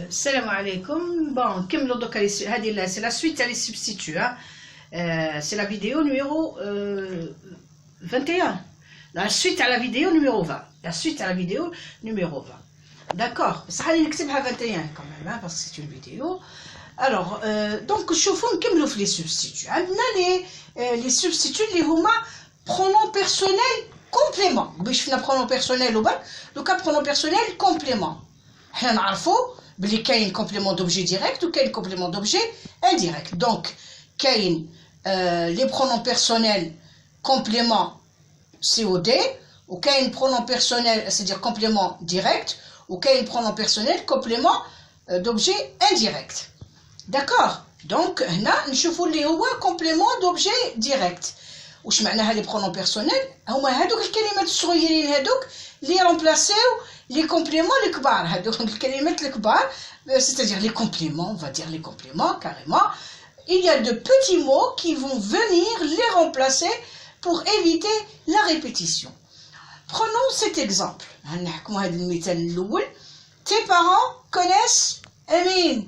Salam alaikum. Bon, c'est la suite à les substituts. Hein. C'est la vidéo numéro 21. La suite à la vidéo numéro 20. La suite à la vidéo numéro 20. D'accord. Ça va l'écrire à 21 quand même, hein, parce que c'est une vidéo. Alors, donc, شوفوا نكملوا في les substituts. عندنا les substituts اللي هما pronom personnel complément. باش فينا pronom personnel وبرك دوكا pronom personnel complément. حنا نعرفوا بلي كاين complément d'objet direct ou كاين complément d'objet indirect. Donc كاين les pronoms personnels complément COD ou كاين pronom personnel c'est-à-dire complément direct ou كاين pronom personnel complément d'objet indirect. D'accord. Donc هنا نشوفوا اللي هو complément d'objet direct. واش معناها لي برونون بيرسونيل؟ هما هادوك الكلمات الصغيرين هادوك اللي رامبلاسيو لي كومبليمون الكبار. هادوك الكلمات الكبار c'est-à-dire les compléments, on va dire les compléments carrément. Il y a de petits mots qui vont venir les remplacer pour éviter la répétition. Prenons cet exemple. نحكموا هذا المثال الأول. Tes parents connaissent Amine.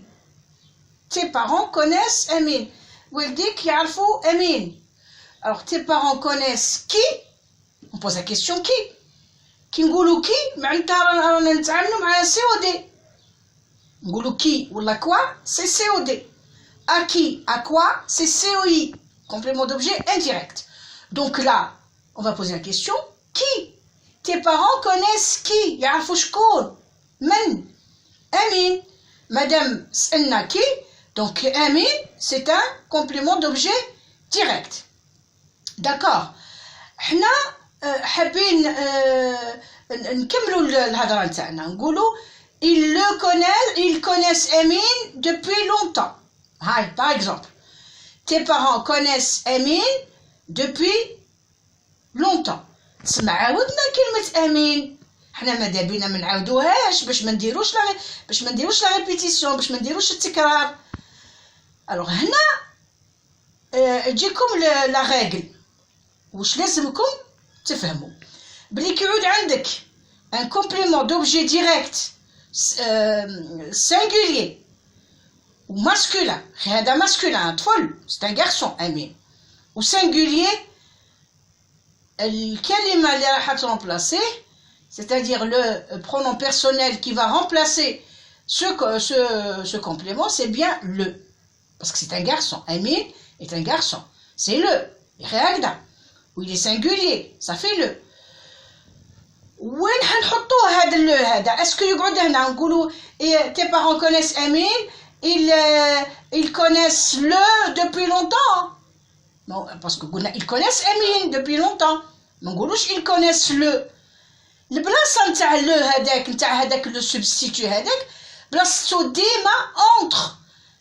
Tes parents connaissent Amine. ولديك يعرفوا أمين. Alors, tes parents connaissent qui? On pose la question qui? Qui نقولوا qui? معناتها رانا نتعاملوا مع COD. نقولوا qui ولا quoi? C'est COD. À qui? À quoi? C'est COI. Complément d'objet indirect. Donc là, on va poser la question qui? Tes parents connaissent qui? يعرفوا شكون؟ من؟ أمين. Madame سألنا qui? Donc أمين, c'est un complément d'objet direct. D'accord. حنا حابين نكملوا الهضره نتاعنا نقولوا ils connaissent Amine depuis longtemps. Hi, par exemple. Tes parents connaissent Amine depuis longtemps. تسمع عاودنا كلمه امين. حنا ماذا بينا ما نعاودوهاش باش ما نديروش لا ريبيتيسيون باش ما نديروش التكرار. alors هنا تجيكم لا ريغل. واش لازمكم تفهموا بلي كيعود عندك ان كومبليمون دوبجي ديريكت سينغولير وماسكولين. هذا ماسكولين طفل سي ان غارسون امين وسينغولير الكلمه اللي راح ترمبلاسي c'est-à-dire le pronom personnel qui va remplacer ce complément c'est bien le parce que c'est un garçon. Amine est un garçon, c'est le réagda. ou il est singulier, ça fait le. وين حنحطوه هذا اللو هذا؟ اسكو يقعد هنا نقولوا tes parents connaissent Amine, ils connaissent le depuis longtemps. Non, parce que قلنا ils connaissent Amine depuis longtemps. ما نقولوش ils connaissent le. البلاصه نتاع لو هذاك نتاع هذاك لو سبستيتو هذاك بلاصتو ديما entre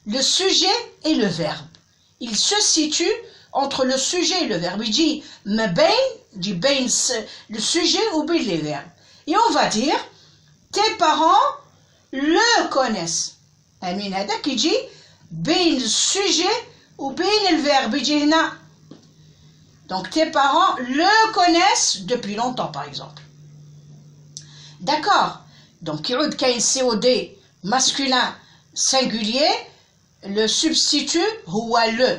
le sujet et le verbe. Il se situe entre le sujet et le verbe. Il dit ma bain, le sujet ou bien les verbes. Et on va dire tes parents le connaissent. Amine هذا qui dit bain le sujet ou bien le verbe. Il dit هنا. Donc tes parents le connaissent depuis longtemps par exemple. D'accord. Donc يعود كاين COD masculin singulier. Le substitut هو le.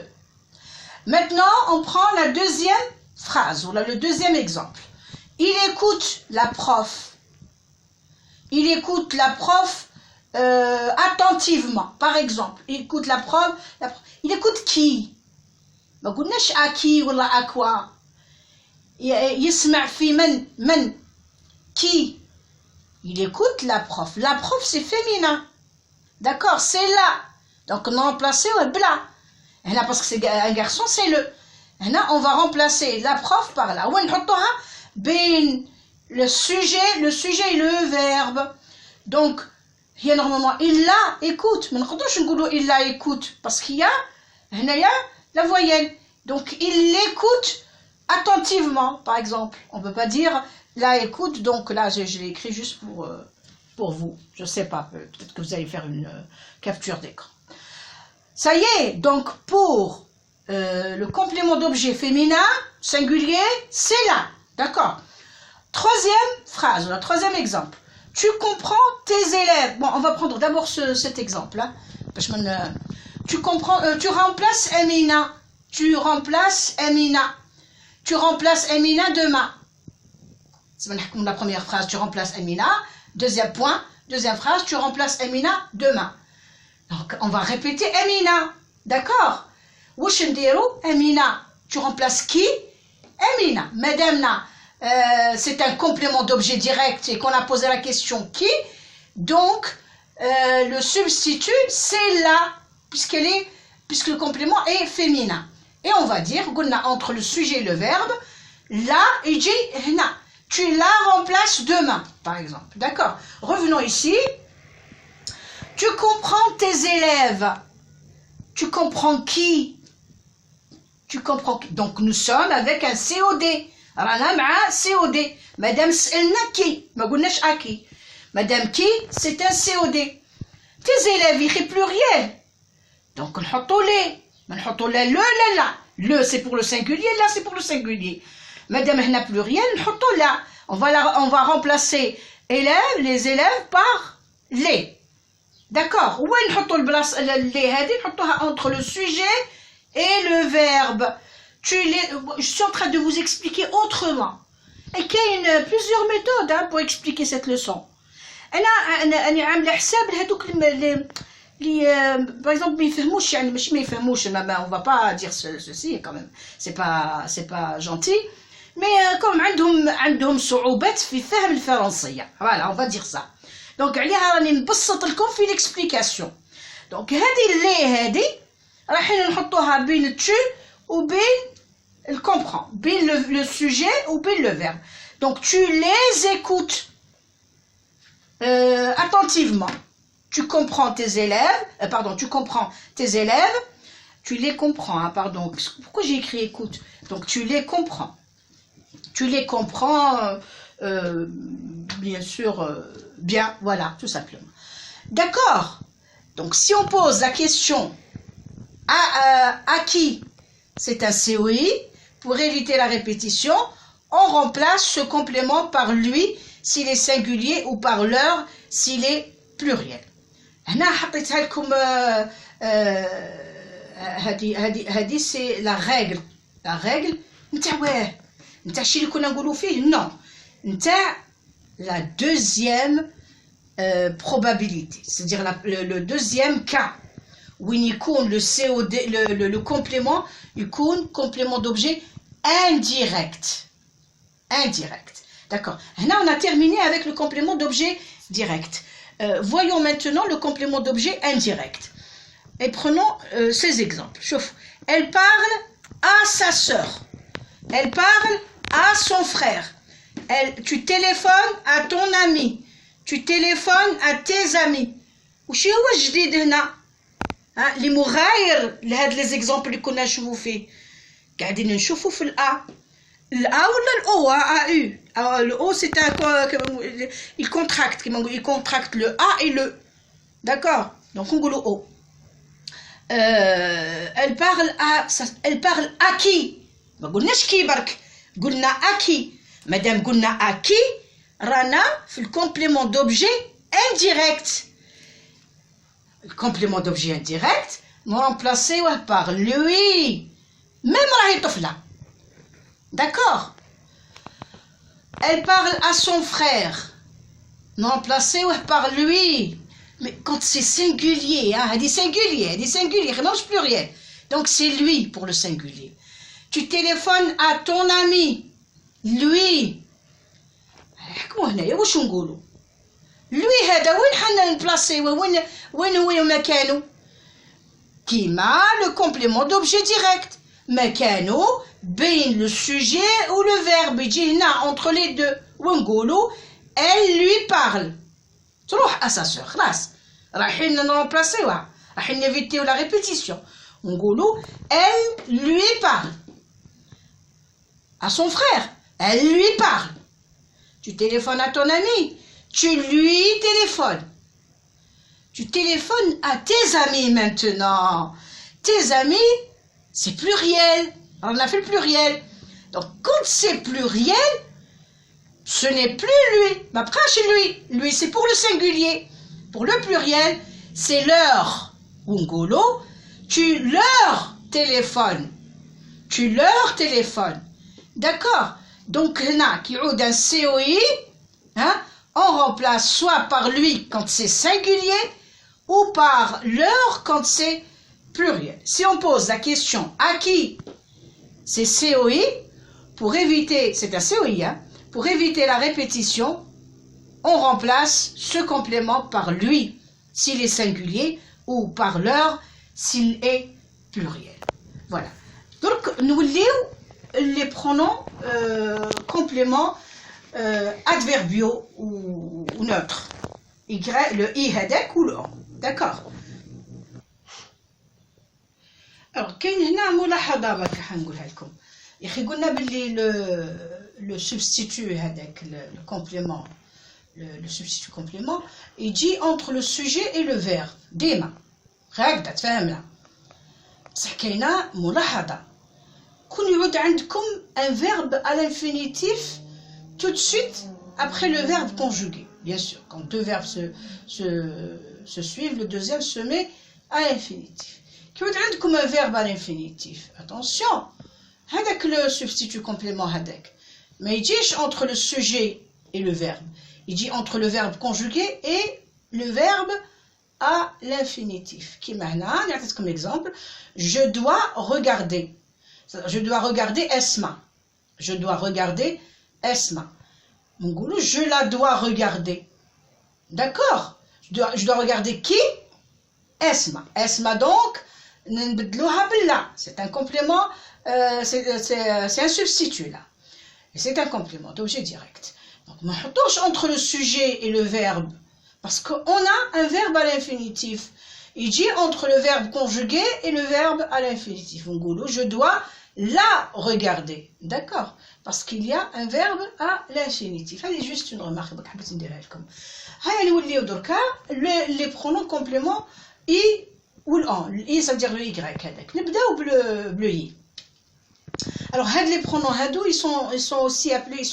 Maintenant, on prend la deuxième phrase, ou là, le deuxième exemple. Il écoute la prof. Il écoute la prof attentivement. Par exemple, il écoute la prof. Il écoute qui? ما قلناش à qui ou à quoi. يسمع في من. Qui? Il écoute la prof. La prof, c'est féminin. D'accord, c'est là. Donc, on a remplacé bla. Et là, parce que c'est un garçon, c'est le. Et là, on va remplacer la prof par là. Ben, le sujet et le verbe. Donc, il y a normalement il la écoute. Mais nous il la écoute parce qu'il y a la voyelle. Donc, il l'écoute attentivement, par exemple. On ne peut pas dire la écoute. Donc là, je l'ai écrit juste pour vous. Je ne sais pas. Peut-être que vous allez faire une capture d'écran. Ça y est, donc pour le complément d'objet féminin, singulier, c'est là. D'accord. Troisième phrase, le troisième exemple. Tu comprends tes élèves. Bon, on va prendre d'abord cet exemple. Hein. Tu comprends, tu remplaces Amina. Tu remplaces Amina. Tu remplaces Amina demain. C'est la première phrase, tu remplaces Amina. Deuxième point, deuxième phrase, tu remplaces Amina demain. Donc, on va répéter Amina. D'accord? Wesh ndiru Amina. Tu remplaces qui? Amina. Madame Na. C'est un complément d'objet direct et qu'on a posé la question qui. Donc, le substitut, c'est la, puisque le complément est féminin. Et on va dire, entre le sujet et le verbe, la et hna. Tu la remplaces demain, par exemple. D'accord? Revenons ici. Tu comprends tes élèves. Tu comprends qui? Tu comprends qui? Donc, nous sommes avec un COD. رانا مع COD. Madame سألنا qui? ما قلناش qui. Madame qui? C'est un COD. Tes élèves, il pluriel. Donc, نحطوا les. نحطوا le, la. Le, c'est pour le singulier, là, c'est pour le singulier. Madame هنا pluriel, نحطوا la. On va remplacer élèves, les élèves par les. D'accord? وين نحطوا البلاصة les هذه نحطوها entre le sujet et le verbe. Je suis en train de vous expliquer autrement. Et qu'il y a plusieurs méthodes hein, pour expliquer cette leçon. أنا عاملة حساب لهذوك اللي par exemple ما يفهموش يعني مش ما يفهموش on va pas dire ceci quand même c'est pas gentil mais comme عندهم صعوبات في فهم الفرنسية. Voilà, on va dire ça. Donc عليها راني نبسط لكم في l'explication. Donc هذه راح نحطوها بين tu وبين elle comprend, bien le sujet ou bien le verbe. Donc tu les écoutes attentivement. Tu comprends tes élèves, tu comprends tes élèves, tu les comprends, hein, pardon. Pourquoi j'ai écrit écoute? Donc tu les comprends. Tu les comprends, bien sûr, bien, voilà, tout simplement. D'accord? Donc si on pose la question à qui? C'est un COI. Pour éviter la répétition, on remplace ce complément par lui s'il est singulier ou par leur s'il est pluriel. هنا حطيتها لكم هذه c'est la règle نتاع نتاع الشيء اللي كنا نقولوا فيه non نتاع la deuxième probabilité, c'est-à-dire le deuxième cas. وين يكون le complément يكون complément d'objet indirect. D'accord. Là, on a terminé avec le complément d'objet direct. Voyons maintenant le complément d'objet indirect. Et prenons ces exemples. Chauffe. Elle parle à sa sœur. Elle parle à son frère. Tu téléphones à ton ami. Tu téléphones à tes amis. وشي هو الجديد هنا؟ اللي مغاير لهاد لي زيكزامبل اللي كنا نشوفوا فيه. قاعدين نشوفوا في الأ ولا الأو أو الأو سي il contracte كيما نقول il contracte le A et le d'accord donc نقولوا أو. elle parle à qui؟ ما قلناش كي برك قلنا à qui. مادام قلنا à qui رانا في الكومبليمون دوبجي indirect. Le complément d'objet indirect, nous remplacer par lui. Même راهي طفلة. D'accord? Elle parle à son frère. Nous remplacer par lui. Mais quand c'est singulier, hein, elle dit singulier, non pluriel. Donc c'est lui pour le singulier. Tu téléphones à ton ami. Lui. حكموا هنايا واش نقولوا؟ lui هذا وين حنا نبلاصي وين هو مكانه؟ كيما le complément d'objet direct مكانه بين le sujet ou le verbe يجي هنا entre les deux ونقولوا elle lui parle. تروح à sa sœur خلاص رايحين نرمبلاسيوها رايحين نيفيتيو la répétition ونقولوا elle lui parle. À son frère elle lui parle. Tu téléphones à ton ami. Tu lui téléphones. Tu téléphones à tes amis maintenant. Tes amis, c'est pluriel. Alors, on a fait le pluriel. Donc, quand c'est pluriel, ce n'est plus lui. Ma chez lui. Lui, c'est pour le singulier. Pour le pluriel, c'est leur. Ungolo, tu leur téléphones. Tu leur téléphones. D'accord? Donc, là, qui ont d'un COI, hein, on remplace soit par lui quand c'est singulier ou par leur quand c'est pluriel. Si on pose la question à qui c'est COI, pour éviter, c'est un COI, hein, pour éviter la répétition, on remplace ce complément par lui s'il est singulier ou par leur s'il est pluriel. Voilà. Donc, nous lisons les pronoms compléments adverbiaux ou neutres. Le i هذاك ou le on. D'accord. Alors, كاين هنا ملاحظة برك حنقولها لكم. يا أخي قلنا باللي le substitut هذاك le complément le substitut complément il dit entre le sujet et le verbe ديما هكذا تفهمنا. بصح كاينة ملاحظة. كون يعود عندكم un verbe à l'infinitif tout de suite après le verbe conjugué. Bien sûr, quand deux verbes se suivent, le deuxième se met à l'infinitif. Qui veut dire comme un verbe à l'infinitif. Attention, هذاك le substitut complément هذاك. Mais il dit entre le sujet et le verbe. Il dit entre le verbe conjugué et le verbe à l'infinitif. Qui maintenant, comme exemple, je dois regarder. Je dois regarder Esma. Je dois regarder Esma. Je la dois regarder. D'accord? Je dois regarder qui? Esma. Esma donc, c'est un complément, c'est un substitut là. Et c'est un complément d'objet direct. Donc, on touche entre le sujet et le verbe. Parce qu'on a un verbe à l'infinitif. Il dit entre le verbe conjugué et le verbe à l'infinitif. Je dois la regarder. D'accord? Parce qu'il y a un verbe à l'infinitif. C'est juste une remarque. Les pronoms compléments i ou le en. I, ça veut dire le y. Le i. Alors, les pronoms ils sont aussi appelés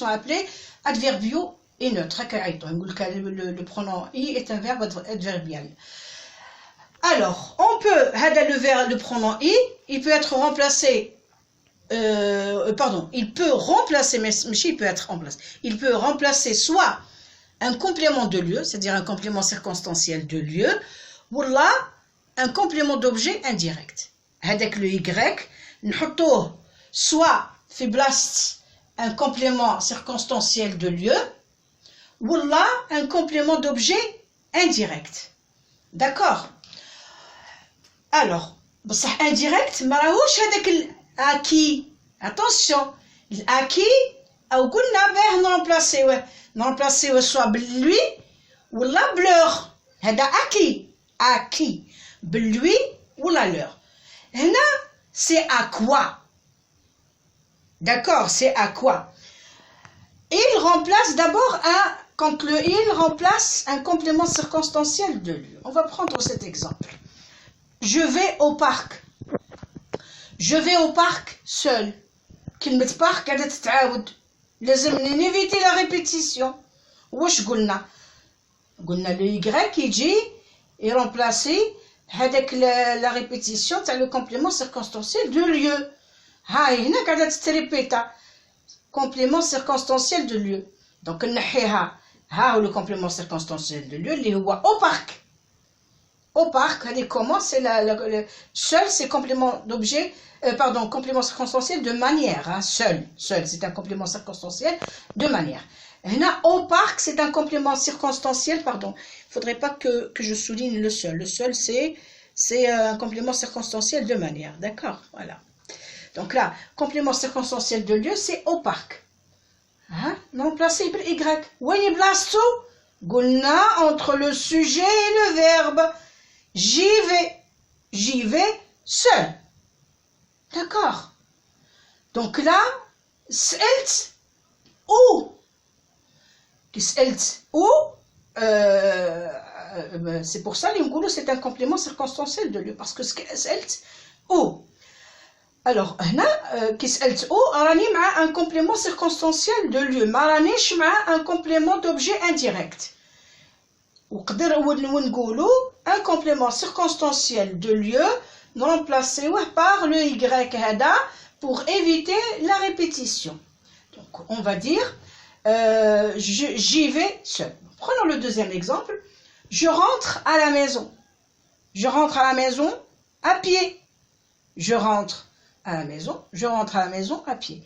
adverbiaux et neutres. Le pronom i est un verbe adverbial. Alors, on peut, le pronom i, il peut être remplacé. Il peut remplacer, mais il peut être remplacé. Il peut remplacer soit un complément de lieu, c'est-à-dire un complément circonstanciel de lieu, ou là, un complément d'objet indirect. Avec le y, nous soit fait blast un complément circonstanciel de lieu, ou là, un complément d'objet indirect. D'accord? Alors, indirect, maraouche avec acquis. Attention, l'acquis, ou remplacer soit lui ou la bleur. هذا acquis, lui ou la leur. Là, c'est à quoi? D'accord, c'est à quoi? Il remplace d'abord quand le il remplace un complément circonstanciel de lieu. On va prendre cet exemple. Je vais au parc. Je vais au parc seul. كلمة parc قاعدة تتعاود. لازم نيفيتي la répétition. واش قلنا؟ قلنا le y يجي يرمبلاسي هذاك la répétition تاع le complément circonstanciel de lieu. هاي هنا قاعدة تتريبيتا. Complément circonstanciel de lieu. Donc نحيها. ها هو le complément circonstanciel de lieu اللي هو au parc. Au parc, comment c'est seul, c'est complément d'objet, complément circonstanciel de manière. Hein, seul, c'est un complément circonstanciel de manière. Là, au parc, c'est un complément circonstanciel, pardon. Il ne faudrait pas que je souligne le seul. Le seul, c'est un complément circonstanciel de manière. D'accord? Voilà. Donc là, complément circonstanciel de lieu, c'est au parc. Hein? Non, placé par Y. Voyez, blasto? Goulna entre le sujet et le verbe. J'y vais seul. D'accord. Donc là, s'elt ou c'est pour ça les c'est un complément circonstanciel de lieu parce que s'elt ou Alors, هنا كي سألتو راني مع un complément circonstanciel de lieu ما رانيش مع un complément d'objet indirect. وقدر ونقولو un complément circonstanciel de lieu نرمبلاسيوه par le y هذا pour éviter la répétition. Donc on va dire j'y vais seul. Prenons le deuxième exemple. Je rentre à la maison. Je rentre à la maison à pied. Je rentre à la maison. Je rentre à la maison à pied.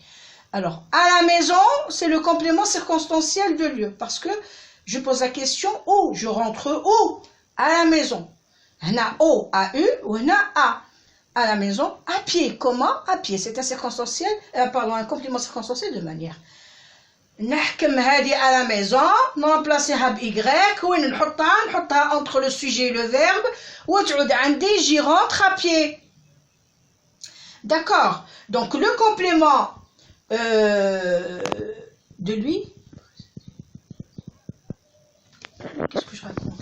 Alors, à la maison, c'est le complément circonstanciel de lieu. Parce que je pose la question où. Je rentre où? À la maison. On a O, A-U, ou on a A. À la maison, à pied. Comment? À pied. C'est un circonstanciel, pardon, un complément circonstanciel de manière. نحكم هذه à la maison, نرمبلاسيها ب Y, وين نحطها entre le sujet et le verbe, وتعود عندي j'y rentre à pied. D'accord. Donc le complément de lui. Qu'est-ce que je raconte?